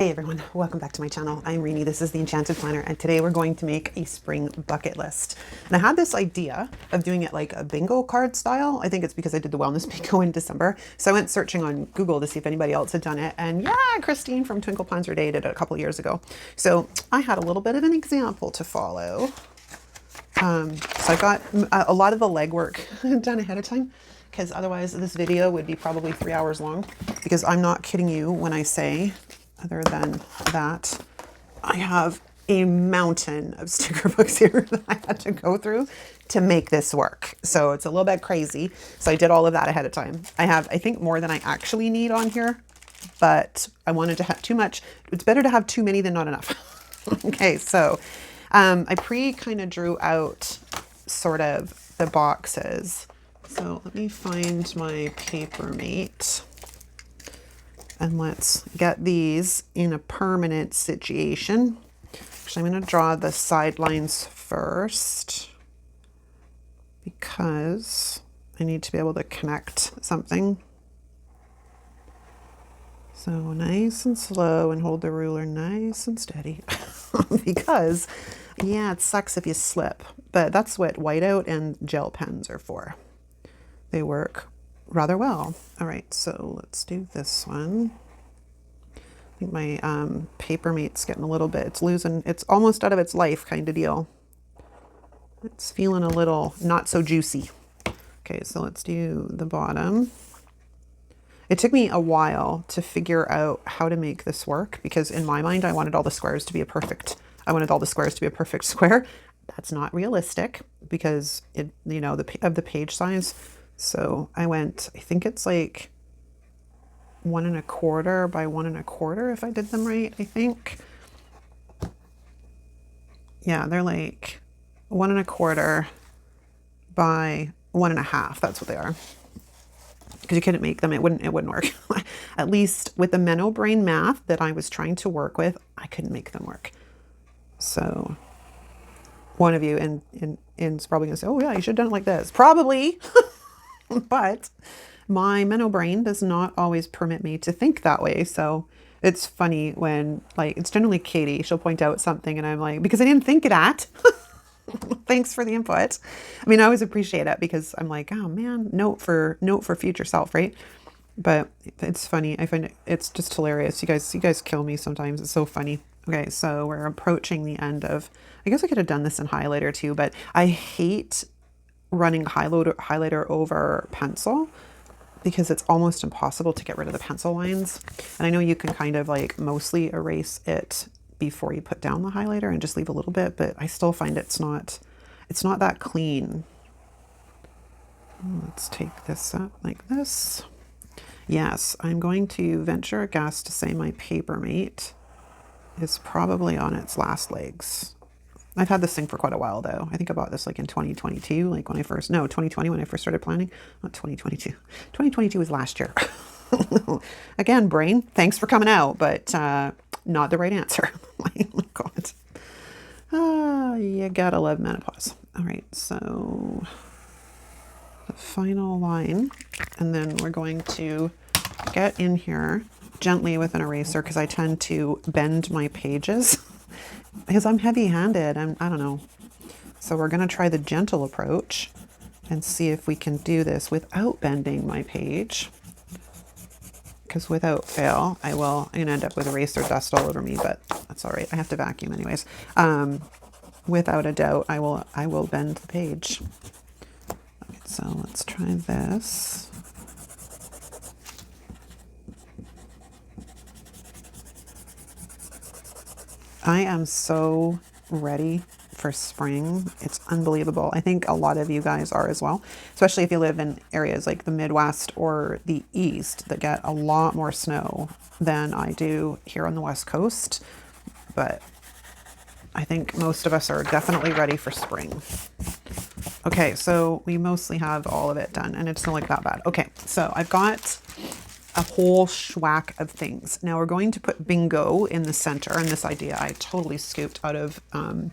Hey everyone, welcome back to my channel. I'm Rini, this is the Enchanted Planner, and today we're going to make a spring bucket list. And I had this idea of doing it like a bingo card style. I think it's because I did the wellness bingo in December. So I went searching on Google to see if anybody else had done it. And yeah, Christine from Twinkle Plans Her Day did it a couple years ago. So I had a little bit of an example to follow. So I got a lot of the legwork done ahead of time, because otherwise this video would be probably 3 hours long, because I'm not kidding you when I say, other than that, I have a mountain of sticker books here that I had to go through to make this work. So it's a little bit crazy. So I did all of that ahead of time. I have, I think, more than I actually need on here, but I wanted to have too much. It's better to have too many than not enough. Okay, so I kind of drew out sort of the boxes. So let me find my paper mate. And let's get these in a permanent situation. Actually, I'm going to draw the sidelines first because I need to be able to connect something. So nice and slow, and hold the ruler nice and steady. Because, yeah, it sucks if you slip. But that's what whiteout and gel pens are for. They work rather well. All right, so let's do this one. I think my paper mate's getting a little bit, it's almost out of its life kind of deal. It's feeling a little not so juicy. Okay, so let's do the bottom. It took me a while to figure out how to make this work, because in my mind I wanted all the squares to be a perfect square. That's not realistic because it, you know, of the page size. So I went, I think it's like 1 1/4 by 1 1/4 if I did them right, I think. Yeah, they're like 1 1/4 by 1 1/2. That's what they are. Because you couldn't make them, it wouldn't work. At least with the Menno brain math that I was trying to work with, I couldn't make them work. So one of you is probably gonna say, oh yeah, you should have done it like this. Probably. But my Menno brain does not always permit me to think that way. So it's funny when, like, it's generally Katie, she'll point out something and I'm like, because I didn't think of that. Thanks for the input. I mean, I always appreciate it because I'm like, oh man, note for future self, right? But it's funny. I find it's just hilarious. You guys kill me sometimes. It's so funny. Okay, so we're approaching the end of, I guess I could have done this in highlighter too, but I hate running highlighter over pencil because it's almost impossible to get rid of the pencil lines. And I know you can kind of like mostly erase it before you put down the highlighter and just leave a little bit, but I still find it's not that clean. Let's take this up like this. Yes, I'm going to venture a guess to say my paper mate is probably on its last legs. I've had this thing for quite a while though. I think I bought this like in 2022, like when I first, no, 2020 when I first started planning. Not 2022. 2022 was last year. Again, brain, thanks for coming out, but not the right answer. Oh my God. You gotta love menopause. All right, so the final line, and then we're going to get in here gently with an eraser because I tend to bend my pages because I'm heavy-handed. I don't know. So we're going to try the gentle approach and see if we can do this without bending my page. Because without fail, I'm going to end up with eraser dust all over me, but that's all right. I have to vacuum anyways. Without a doubt, I will bend the page. Okay, so let's try this. I am so ready for spring. It's unbelievable. I think a lot of you guys are as well, especially if you live in areas like the Midwest or the East that get a lot more snow than I do here on the West Coast. But I think most of us are definitely ready for spring. Okay, so we mostly have all of it done and it's not like that bad. Okay, so I've got a whole schwack of things. Now we're going to put bingo in the center, and this idea I totally scooped out of, oh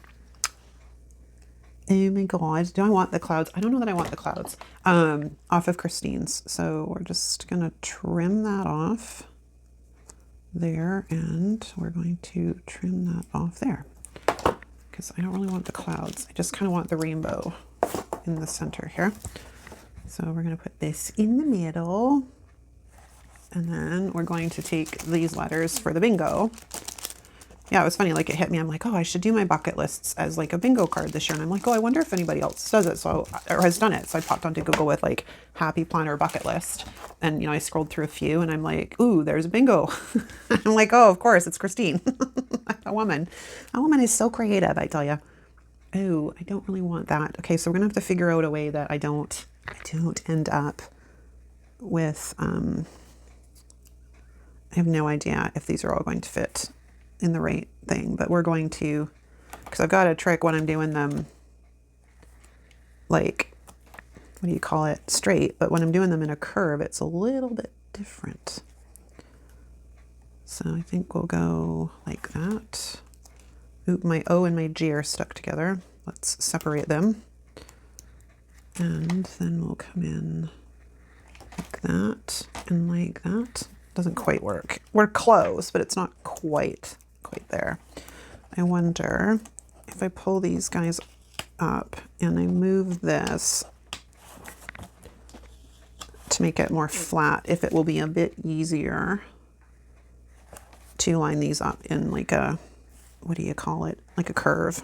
my God, do I want the clouds? I don't know that I want the clouds, off of Christine's. So we're just gonna trim that off there, and we're going to trim that off there because I don't really want the clouds. I just kind of want the rainbow in the center here. So we're going to put this in the middle, and then we're going to take these letters for the bingo. Yeah, it was funny, like it hit me. I'm like, oh, I should do my bucket lists as like a bingo card this year. And I'm like, oh, I wonder if anybody else does it, so, or has done it. So I popped onto Google with like happy planner bucket list. And, you know, I scrolled through a few and I'm like, ooh, there's a bingo. I'm like, oh, of course, it's Christine. A woman. A woman is so creative, I tell you. Oh, I don't really want that. Okay, so we're gonna have to figure out a way that I don't end up with, I have no idea if these are all going to fit in the right thing, but we're going to, because I've got a trick when I'm doing them like, what do you call it, straight, but when I'm doing them in a curve, it's a little bit different. So I think we'll go like that. Oop, my O and my G are stuck together. Let's separate them. And then we'll come in like that and like that. Doesn't quite work. We're close, but it's not quite there. I wonder if I pull these guys up and I move this to make it more flat, if it will be a bit easier to line these up in like a, what do you call it? Like a curve.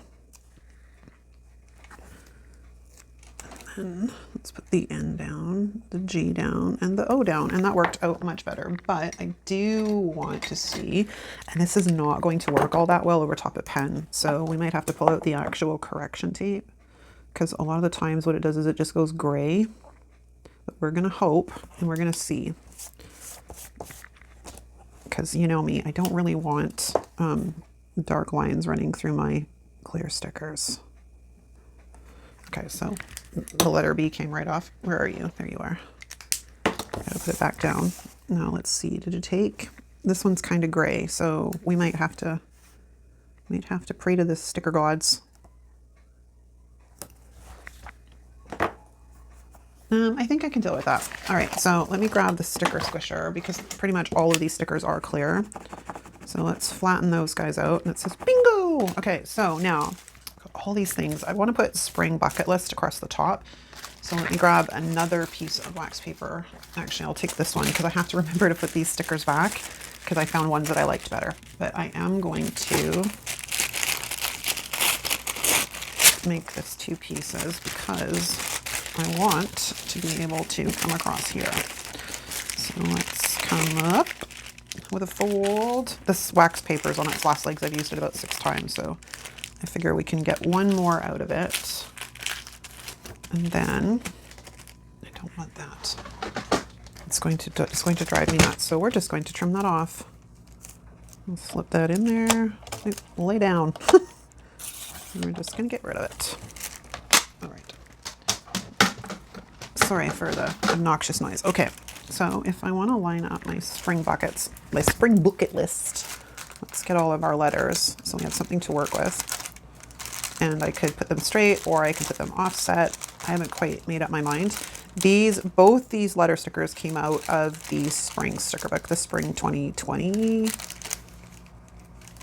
And let's put the N down, the G down, and the O down, and that worked out much better. But I do want to see, and this is not going to work all that well over top of pen, so we might have to pull out the actual correction tape, because a lot of the times what it does is it just goes gray. But we're gonna hope, and we're gonna see, because you know me, I don't really want dark lines running through my clear stickers. Okay, so the letter B came right off. Where are you? There you are. Gotta put it back down. Now let's see, did it take? This one's kind of gray, so we might have to pray to the sticker gods. I think I can deal with that. All right, so let me grab the sticker squisher because pretty much all of these stickers are clear. So let's flatten those guys out, and it says bingo. Okay, so now all these things, I want to put spring bucket list across the top. So let me grab another piece of wax paper. Actually, I'll take this one because I have to remember to put these stickers back because I found ones that I liked better. But I am going to make this 2 pieces because I want to be able to come across here. So let's come up with a fold. This wax paper is on its last legs. I've used it about 6 times, so I figure we can get one more out of it. And then, I don't want that. It's going to drive me nuts. So we're just going to trim that off. I'll slip that in there. Lay down. And we're just going to get rid of it. All right. Sorry for the obnoxious noise. Okay, so if I want to line up my spring buckets, my spring bucket list, let's get all of our letters so we have something to work with. And I could put them straight or I could put them offset. I haven't quite made up my mind. Both these letter stickers came out of the spring sticker book, the spring 2020.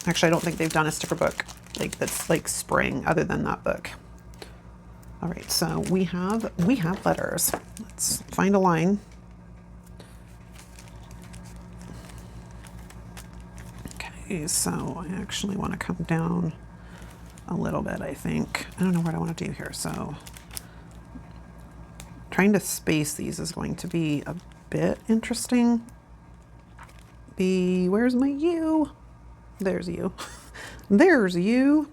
Actually, I don't think they've done a sticker book like that's like spring other than that book. All right, so we have letters. Let's find a line. Okay, so I actually want to come down a little bit, I think. I don't know what I want to do here, so trying to space these is going to be a bit interesting. Where's my U? There's you. There's you.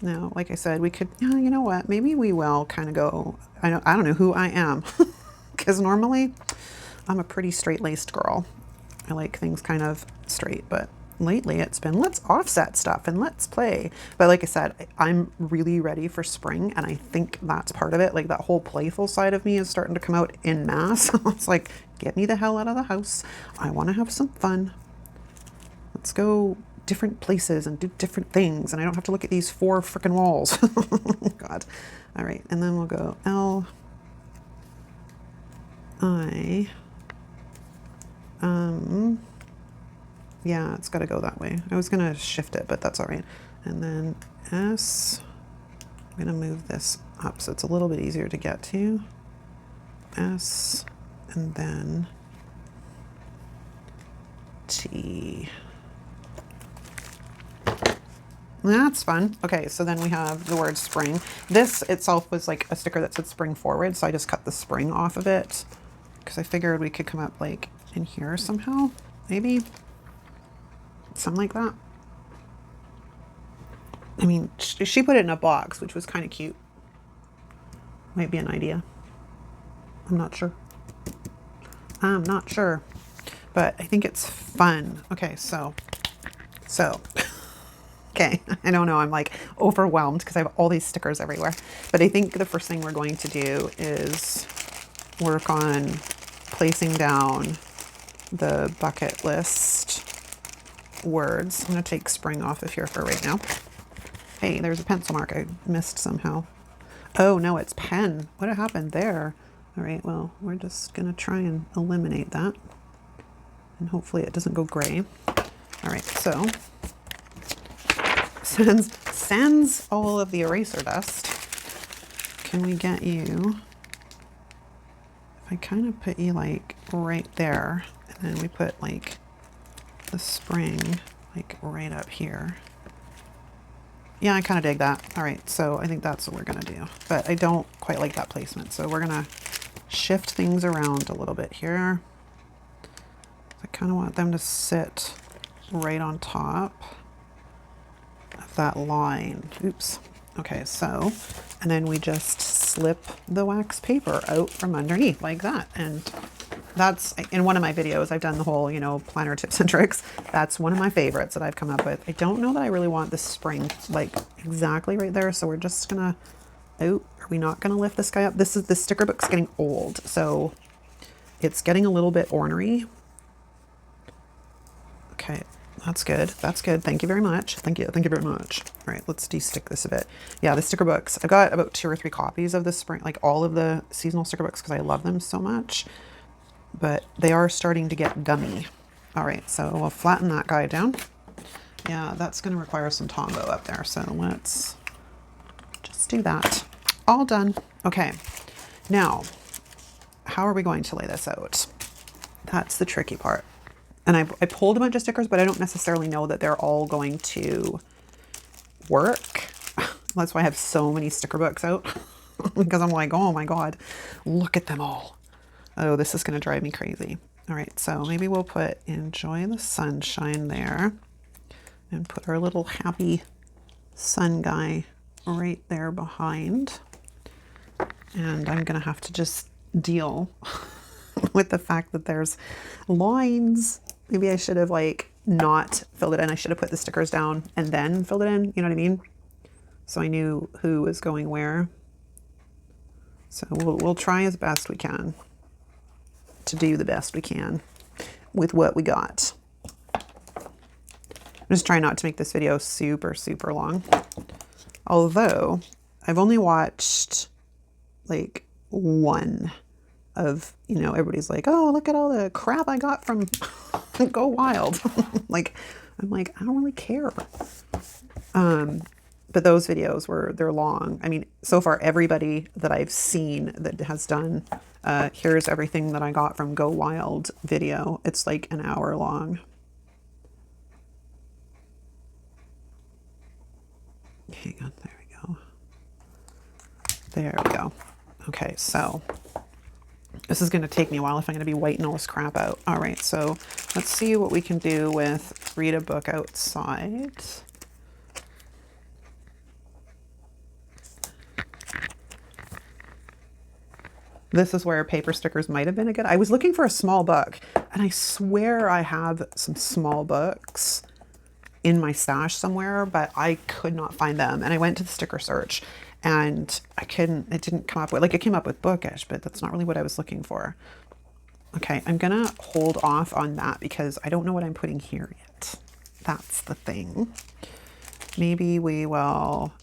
Now, like I said, we could, you know what? Maybe we will kind of go, I don't know who I am, because normally I'm a pretty straight-laced girl. I like things kind of straight, but lately it's been let's offset stuff and let's play. But like I said, I'm really ready for spring, and I think that's part of it. Like that whole playful side of me is starting to come out en masse. It's like, get me the hell out of the house. I want to have some fun. Let's go different places and do different things, and I don't have to look at these 4 freaking walls. God. All right, and then we'll go L I Yeah, it's got to go that way. I was going to shift it, but that's all right. And then S, I'm going to move this up so it's a little bit easier to get to. S, and then T. That's fun. Okay, so then we have the word spring. This itself was like a sticker that said spring forward, so I just cut the spring off of it because I figured we could come up like in here somehow, maybe. Something like that. I mean, she put it in a box, which was kind of cute. Might be an idea. I'm not sure. I'm not sure, but I think it's fun. Okay, so. Okay, I don't know, I'm like overwhelmed because I have all these stickers everywhere. But I think the first thing we're going to do is work on placing down the bucket list words. I'm going to take spring off of here for right now. Hey, there's a pencil mark I missed somehow. Oh no, it's pen. What happened there? All right, well, we're just going to try and eliminate that. And hopefully it doesn't go gray. All right, so sends all of the eraser dust. Can we get you, if I kind of put you like right there, and then we put like the spring like right up here. Yeah, I kind of dig that. All right, so I think that's what we're gonna do, but I don't quite like that placement. So we're gonna shift things around a little bit here. I kind of want them to sit right on top of that line. Oops. Okay, so, and then we just slip the wax paper out from underneath like that. And that's, in one of my videos, I've done the whole, you know, planner tips and tricks. That's one of my favorites that I've come up with. I don't know that I really want the spring like exactly right there. So we're just gonna, oh, are we not gonna lift this guy up? This sticker book's getting old. So it's getting a little bit ornery. Okay. That's good. That's good. Thank you very much. Thank you. Thank you very much. All right, let's de-stick this a bit. Yeah, the sticker books. I've got about 2 or 3 copies of the spring, like all of the seasonal sticker books because I love them so much. But they are starting to get gummy. All right, so we'll flatten that guy down. Yeah, that's going to require some Tombow up there. So let's just do that. All done. Okay. Now, how are we going to lay this out? That's the tricky part. And I pulled a bunch of stickers, but I don't necessarily know that they're all going to work. That's why I have so many sticker books out because I'm like, oh my God, look at them all. Oh, this is going to drive me crazy. All right, so maybe we'll put Enjoy the Sunshine there and put our little happy sun guy right there behind. And I'm going to have to just deal with the fact that there's lines. Maybe I should have like not filled it in. I should have put the stickers down and then filled it in. You know what I mean? So I knew who was going where. So we'll try as best we can to do the best we can with what we got. I'm just trying not to make this video super, super long. Although I've only watched like one of, you know, everybody's like, oh, look at all the crap I got from Go Wild. Like, I'm like, I don't really care. But those videos they're long. I mean, so far, everybody that I've seen that has done, here's everything that I got from Go Wild video. It's like an hour long. Hang on, there we go. There we go. Okay, so this is going to take me a while if I'm going to be whitening all this crap out. All right, so let's see what we can do with Read a Book Outside. This is where paper stickers might have been a good... I was looking for a small book, and I swear I have some small books in my stash somewhere, but I could not find them. And I went to the sticker search, and it didn't come up with, like it came up with bookish, but that's not really what I was looking for. Okay, I'm gonna hold off on that because I don't know what I'm putting here yet. That's the thing. Maybe we will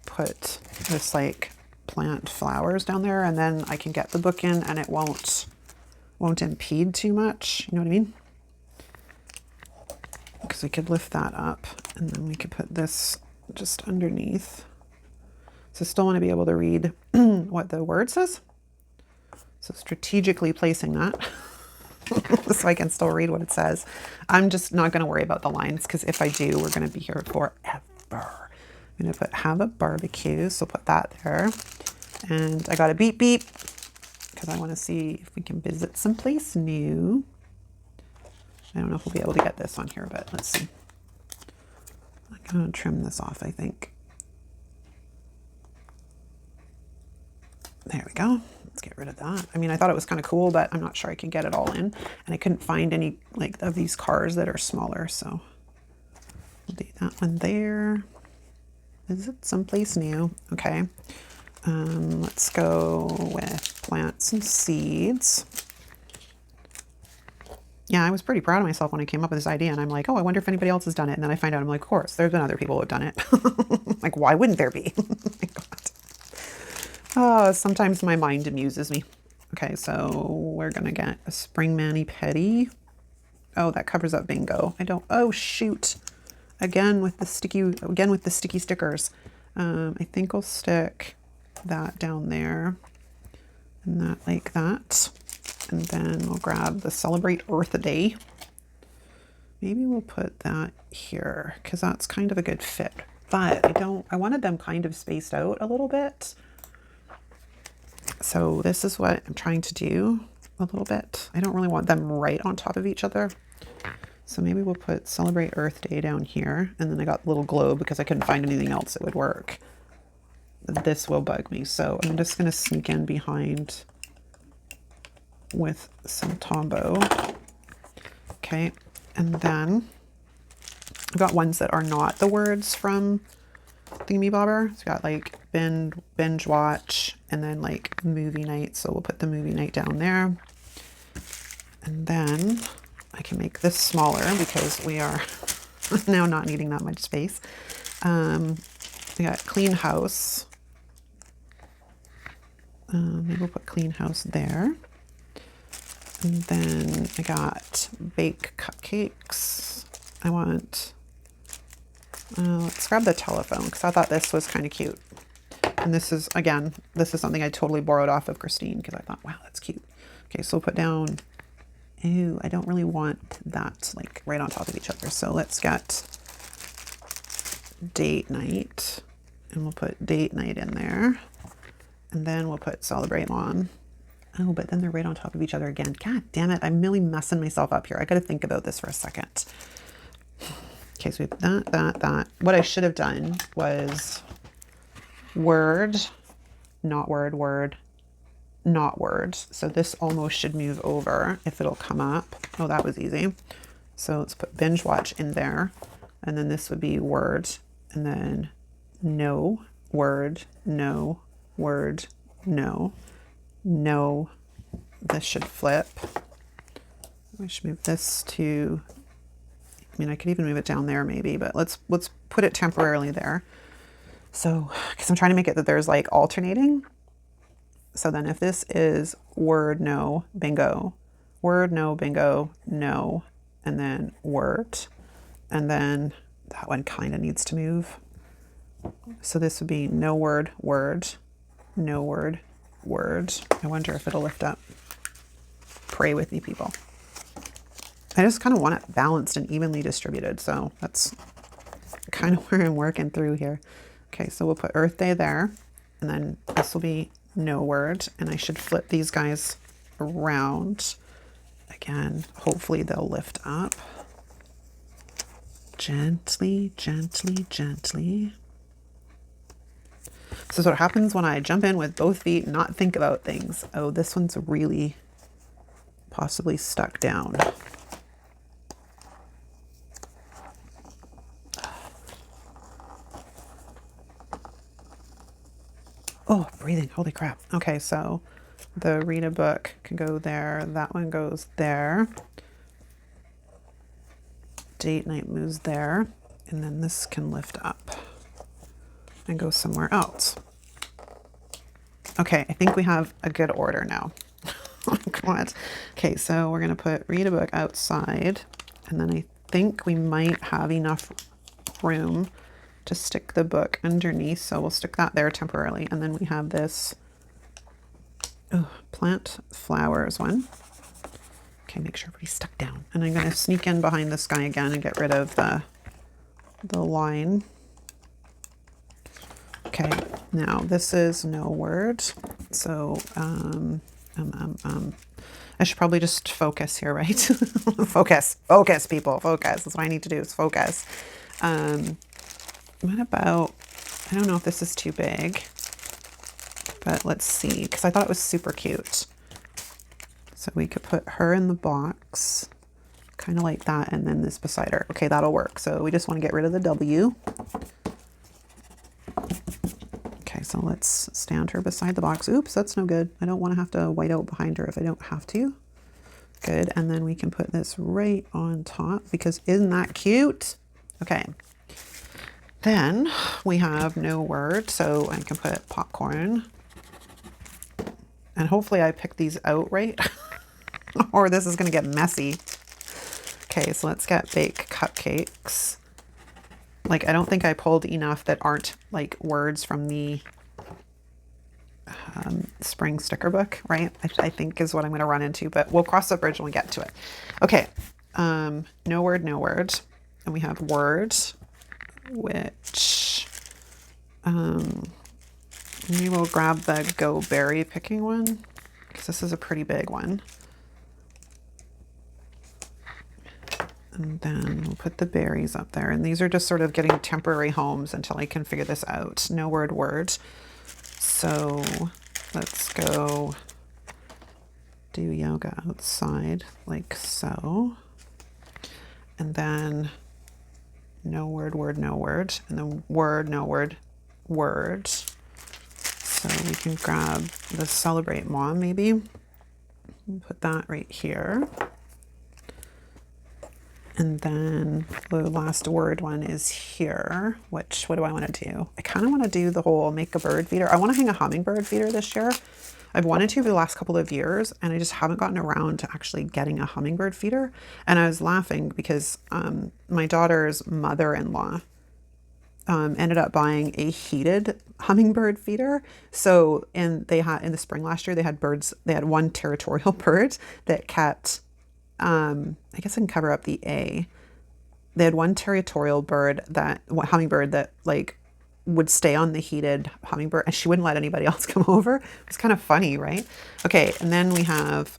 put this like plant flowers down there, and then I can get the book in and it won't impede too much. You know what I mean? because we could lift that up and then we could put this just underneath. So still want to be able to read what the word says. So strategically placing that so I can still read what it says. I'm just not going to worry about the lines because if I do, we're going to be here forever. I'm going to put have a barbecue. So put that there. And I got a beep beep because I want to see if we can visit someplace new. I don't know if we'll be able to get this on here, but let's see. I'm going to trim this off, I think. There we go. Let's get rid of that. I mean, I thought it was kind of cool, but I'm not sure I can get it all in. And I couldn't find any like of these cars that are smaller. So we'll do that one there. Visit someplace new. Okay. Let's go with plants and seeds. Yeah, I was pretty proud of myself when I came up with this idea and I'm like, oh, I wonder if anybody else has done it. And then I find out, I'm like, of course, there's been other people who have done it. Like, why wouldn't there be? Oh my God. Oh, sometimes my mind amuses me. Okay, so we're going to get a spring mani-pedi. Oh, that covers up bingo. Oh, shoot. Again with the sticky stickers. I think I'll stick that down there and that like that. And then we'll grab the Celebrate Earth Day. Maybe we'll put that here because that's kind of a good fit. But I wanted them kind of spaced out a little bit. So this is what I'm trying to do a little bit. I don't really want them right on top of each other. So maybe we'll put Celebrate Earth Day down here. And then I got the little globe because I couldn't find anything else that would work. This will bug me. So I'm just going to sneak in behind with some Tombow. Okay. And then I've got ones that are not the words from Thingy Bobber. It's got like binge watch and then like movie night. So we'll put the movie night down there. And then I can make this smaller because we are now not needing that much space. We got clean house. Maybe we'll put clean house there. And then I got bake cupcakes. I want, let's grab the telephone because I thought this was kind of cute. And this is, again, this is something I totally borrowed off of Christine because I thought, wow, that's cute. Okay, so we'll put down, ew, I don't really want that like right on top of each other. So let's get date night and we'll put date night in there. And then we'll put celebrate lawn. Oh, but then they're right on top of each other again. God damn it. I'm really messing myself up here. I got to think about this for a second. Okay, so we have that. What I should have done was word, not word, word, not word. So this almost should move over if it'll come up. Oh, that was easy. So let's put binge watch in there. And then this would be word. And then no, word, no, word, no. No, this should flip. I should move this to, I mean, I could even move it down there maybe, but let's put it temporarily there. So, because I'm trying to make it that there's like alternating. So then if this is word, no, bingo, word, no, bingo, no, and then word, and then that one kind of needs to move. So this would be no word, word, no word, word. I wonder if it'll lift up. Pray with me, people. I just kind of want it balanced and evenly distributed. So that's kind of where I'm working through here. Okay, so we'll put Earth Day there. And then this will be no word. And I should flip these guys around. Again, hopefully they'll lift up. Gently, gently, gently. This is what happens when I jump in with both feet and not think about things. Oh, this one's really possibly stuck down. Oh, breathing. Holy crap. Okay, so the read a book can go there. That one goes there. Date night moves there. And then this can lift up and go somewhere else. Okay, I think we have a good order now. Oh, God. Okay, so we're going to put read a book outside. And then I think we might have enough room to stick the book underneath, so we'll stick that there temporarily. And then we have this plant flowers one. Okay, make sure everybody's stuck down. And I'm going to sneak in behind this guy again and get rid of the line. Okay, now this is no word. So I should probably just focus here, right? Focus, people, focus. That's what I need to do, is focus. What about, I don't know if this is too big, but let's see, because I thought it was super cute. So we could put her in the box, kind of like that, and then this beside her. Okay, that'll work. So we just want to get rid of the W. Okay, so let's stand her beside the box. Oops, that's no good. I don't want to have to white out behind her if I don't have to. Good, and then we can put this right on top, because isn't that cute? Okay. Then we have no word, so I can put popcorn. And hopefully I picked these out right, or this is going to get messy. Okay, so let's get baked cupcakes. Like, I don't think I pulled enough that aren't like words from the spring sticker book, right? I think is what I'm going to run into, but we'll cross the bridge when we get to it. Okay, no word, no word. And we have word, which maybe we'll grab the go berry picking one, because this is a pretty big one. And then we'll put the berries up there. And these are just sort of getting temporary homes until I can figure this out. No word, word. So let's go do yoga outside like so. And then no word, word, no word. And then word, no word, word. So we can grab the celebrate mom maybe. And put that right here. And then the last word one is here, which, what do I want to do? I kind of want to do the whole make a bird feeder. I want to hang a hummingbird feeder this year. I've wanted to for the last couple of years, and I just haven't gotten around to actually getting a hummingbird feeder. And I was laughing because my daughter's mother-in-law ended up buying a heated hummingbird feeder. So, and they had, in the spring last year, they had birds, they had one territorial bird that kept, I guess I can cover up the A. They had one territorial bird, that hummingbird that like would stay on the heated hummingbird, and she wouldn't let anybody else come over. It was kind of funny, right? Okay, and then we have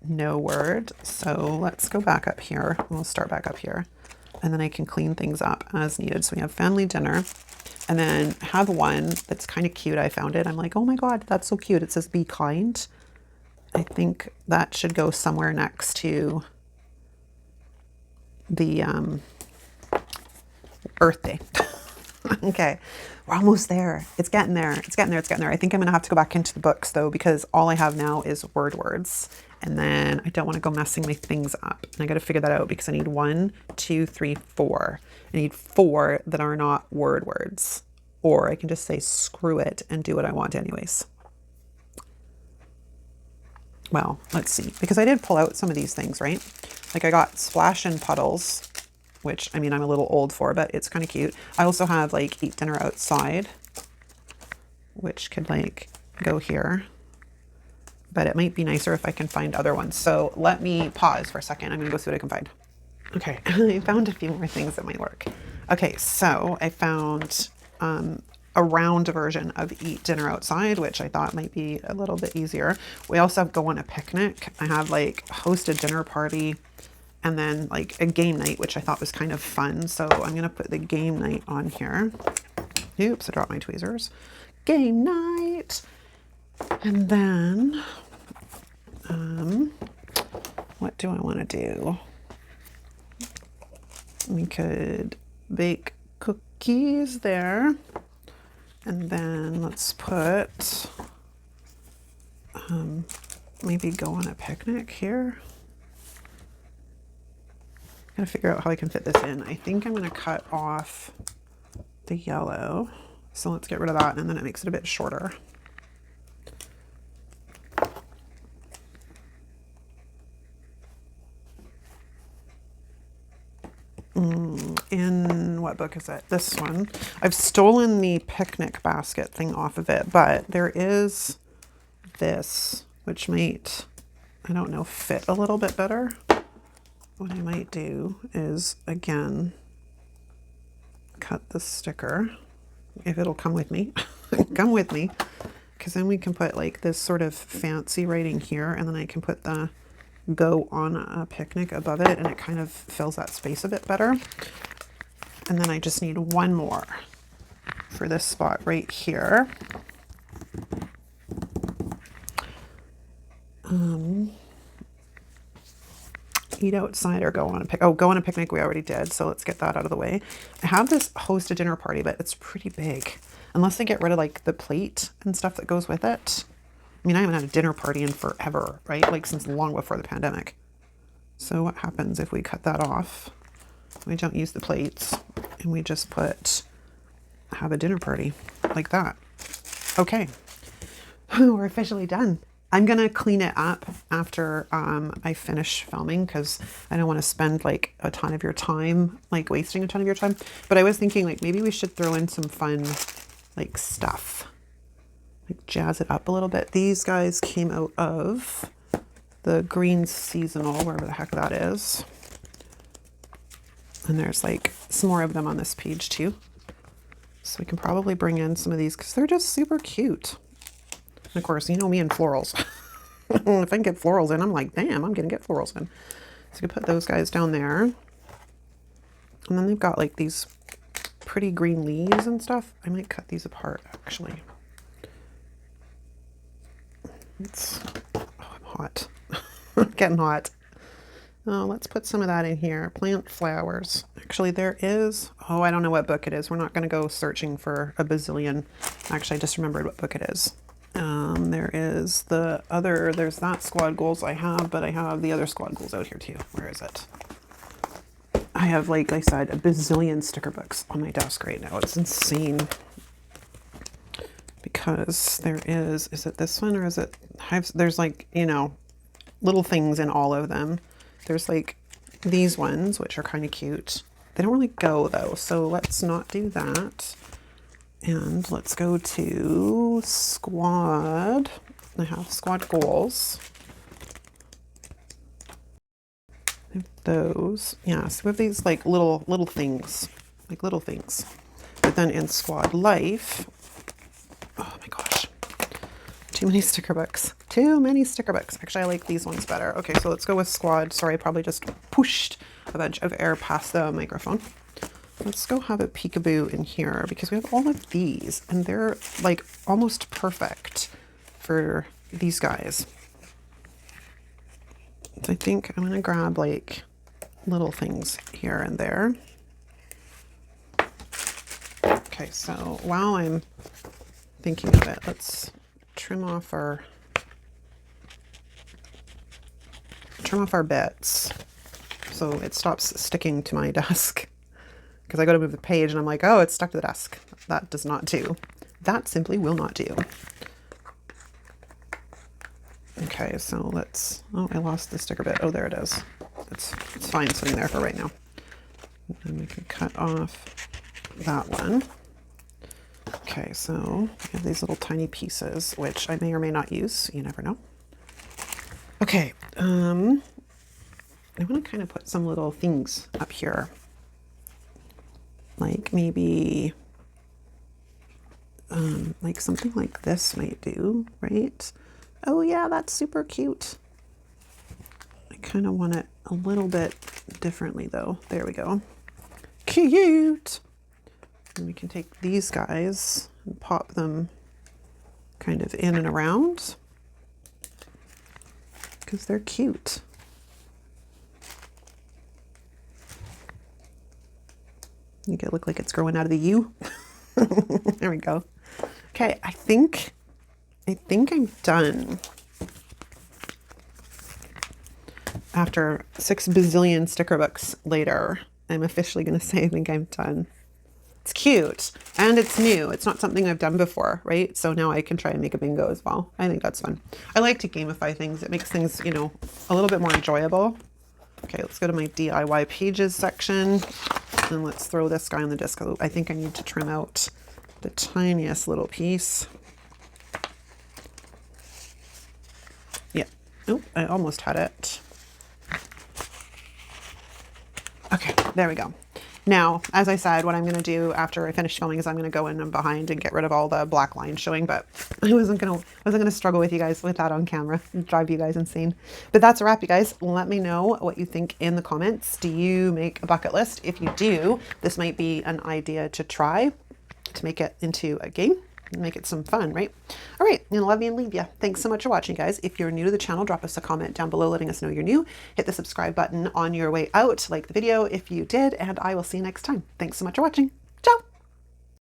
no word. So let's go back up here. We'll start back up here, and then I can clean things up as needed. So we have family dinner, and then have one that's kind of cute. I found it. I'm like, oh my God, that's so cute. It says be kind. I think that should go somewhere next to the Earth Day. Okay, we're almost there. It's getting there. It's getting there. It's getting there. I think I'm going to have to go back into the books though, because all I have now is words. And then I don't want to go messing my things up. And I got to figure that out, because I need 1, 2, 3, 4. I need 4 that are not words. Or I can just say screw it and do what I want anyways. Well, let's see, because I did pull out some of these things, right? Like I got splash and puddles, which I mean, I'm a little old for, but it's kind of cute. I also have like eat dinner outside, which could like go here, but it might be nicer if I can find other ones. So let me pause for a second. I'm gonna go see what I can find. Okay, I found a few more things that might work. Okay, so I found a round version of eat dinner outside, which I thought might be a little bit easier. We also have go on a picnic. I have like host a dinner party, and then like a game night, which I thought was kind of fun. So I'm gonna put the game night on here. Oops, I dropped my tweezers. Game night. And then, what do I wanna do? We could bake cookies there. And then let's put, maybe go on a picnic here. Gotta figure out how I can fit this in. I think I'm gonna cut off the yellow. So let's get rid of that, and then it makes it a bit shorter. in, what book is it? This one. I've stolen the picnic basket thing off of it, but there is this, which might, I don't know, fit a little bit better. What I might do is, again, cut the sticker, if it'll come with me. Come with me, because then we can put like this sort of fancy writing here, and then I can put the go on a picnic above it, and it kind of fills that space a bit better. And then I just need one more for this spot right here. Eat outside or go on a go on a picnic we already did, so let's get that out of the way. I have this host a dinner party, but it's pretty big. Unless I get rid of like the plate and stuff that goes with it. I mean, I haven't had a dinner party in forever, right? Like since long before the pandemic. So what happens if we cut that off? We don't use the plates and we just have a dinner party like that. Okay, we're officially done. I'm gonna clean it up after I finish filming, because I don't want to spend like a ton of your time, like wasting a ton of your time. But I was thinking like maybe we should throw in some fun like stuff, like jazz it up a little bit. These guys came out of the green seasonal, wherever the heck that is. And there's like some more of them on this page too. So we can probably bring in some of these because they're just super cute. And of course, you know me and florals. If I can get florals in, I'm like, damn, I'm gonna get florals in. So we can put those guys down there. And then they've got like these pretty green leaves and stuff. I might cut these apart actually. Oh, I'm hot. I'm getting hot. Oh, let's put some of that in here. Plant flowers. Actually, there is, oh, I don't know what book it is. We're not going to go searching for a bazillion. Actually, I just remembered what book it is. There is there's that squad goals I have, but I have the other squad goals out here too. Where is it? I have, like I said, a bazillion sticker books on my desk right now. It's insane. Because there is it this one or is it, there's like, you know, little things in all of them. There's like these ones, which are kind of cute. They don't really go though, so let's not do that. And let's go to squad. I have squad goals. I have those. Yeah, so we have these like little things, like little things. But then in squad life, oh my gosh, too many sticker books. Too many sticker books. Actually, I like these ones better. Okay, so let's go with squad. Sorry, I probably just pushed a bunch of air past the microphone. Let's go have a peekaboo in here because we have all of these and they're like almost perfect for these guys. So I think I'm gonna grab like little things here and there. Okay, so while I'm thinking of it, let's trim off our bits so it stops sticking to my desk. Because I go to move the page and I'm like, oh, it's stuck to the desk. That does not do. That simply will not do. Okay, so let's, oh, I lost the sticker bit. Oh, there it is. It's fine sitting there for right now. And we can cut off that one. Okay, so we have these little tiny pieces, which I may or may not use. You never know. Okay, I want to kind of put some little things up here. Like maybe like something like this might do, right? Oh yeah, that's super cute. I kind of want it a little bit differently though. There we go. Cute. And we can take these guys and pop them kind of in and around because they're cute. Make it look like it's growing out of the U. There we go. Okay, I think I'm done. After 6 bazillion sticker books later, I'm officially going to say I think I'm done. It's cute and it's new. It's not something I've done before, right? So now I can try and make a bingo as well. I think that's fun. I like to gamify things. It makes things, you know, a little bit more enjoyable. Okay, let's go to my DIY pages section and let's throw this guy on the disc. I think I need to trim out the tiniest little piece. Yeah. Oh, I almost had it. Okay, there we go. Now, as I said, what I'm going to do after I finish filming is I'm going to go in and behind and get rid of all the black lines showing, but I wasn't going to struggle with you guys with that on camera and drive you guys insane. But that's a wrap, you guys. Let me know what you think in the comments. Do you make a bucket list? If you do, this might be an idea to try to make it into a game. Make it some fun, right? All right, I'm gonna love you and leave you. Thanks so much for watching, guys. If you're new to the channel, drop us a comment down below letting us know you're new. Hit the subscribe button on your way out, like the video if you did, and I will see you next time. Thanks so much for watching. Ciao.